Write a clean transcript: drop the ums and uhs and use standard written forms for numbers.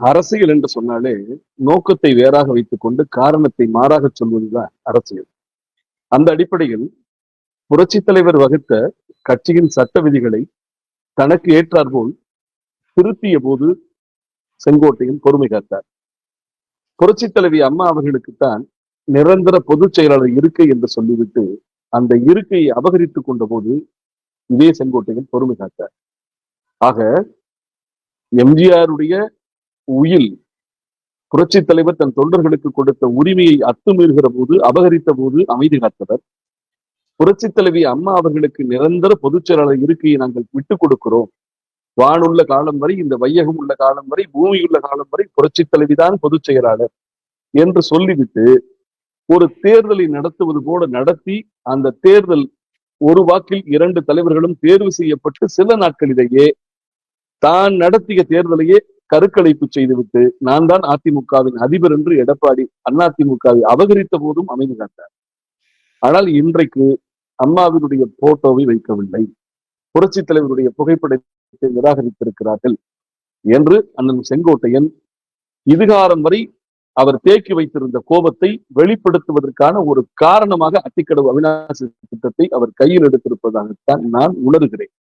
அரசியல் என்று சொன்னாலே நோக்கத்தை வேறாக வைத்துக் கொண்டு காரணத்தை மாறாக சொல்வதுதான் அரசியல். அந்த அடிப்படையில் புரட்சித் தலைவர் வகுத்த கட்சியின் சட்ட விதிகளை தனக்கு ஏற்றாற்போல் திருத்திய போது செங்கோட்டையன் பொறுமை காத்தார். புரட்சித் தலைவி அம்மா அவர்களுக்குத்தான் நிரந்தர பொதுச் செயலாளர் இருக்கை என்று சொல்லிவிட்டு அந்த இருக்கையை அபகரித்துக் கொண்ட போது இதே செங்கோட்டையன் பொறுமை காத்தார். ஆக எம்ஜிஆருடைய உயில் புரட்சித் தலைவர் தன் தொண்டர்களுக்கு கொடுத்த உரிமையை அத்துமீறுகிற போது, அபகரித்த போது அமைதி காத்தவர். புரட்சித் தலைவி அம்மா அவர்களுக்கு நிரந்தர பொதுச் செயலாளர் இருக்கையை நாங்கள் விட்டுக் கொடுக்கிறோம், வானுள்ள காலம் வரை, இந்த வையகம் உள்ள காலம் வரை, பூமியுள்ள காலம் வரை புரட்சித் தலைவிதான் பொதுச் செயலாளர் என்று சொல்லிவிட்டு ஒரு தேர்தலை நடத்துவது போல நடத்தி, அந்த தேர்தல் ஒரு வாக்கில் 2 தலைவர்களும் தேர்வு செய்யப்பட்டு சில நாட்களிலேயே தான் நடத்திய தேர்தலையே கருக்கலைப்பு செய்துவிட்டு நான் தான் அதிமுகவின் அதிபர் என்று எடப்பாடி அதிமுகவை அபகரித்த போதும் அமைதி காத்தார். ஆனால் இன்றைக்கு அம்மாவினுடைய போட்டோவை வைக்கவில்லை, புரட்சித் தலைவருடைய புகைப்படத்தை நிராகரித்திருக்கிறார்கள் என்று அண்ணன் செங்கோட்டையன் இதுகாரம் வரை அவர் தேக்கி வைத்திருந்த கோபத்தை வெளிப்படுத்துவதற்கான ஒரு காரணமாக அத்திக்கடவு அவிநாசி திட்டத்தை அவர் கையில் எடுத்திருப்பதாகத்தான் நான் உணர்கிறேன்.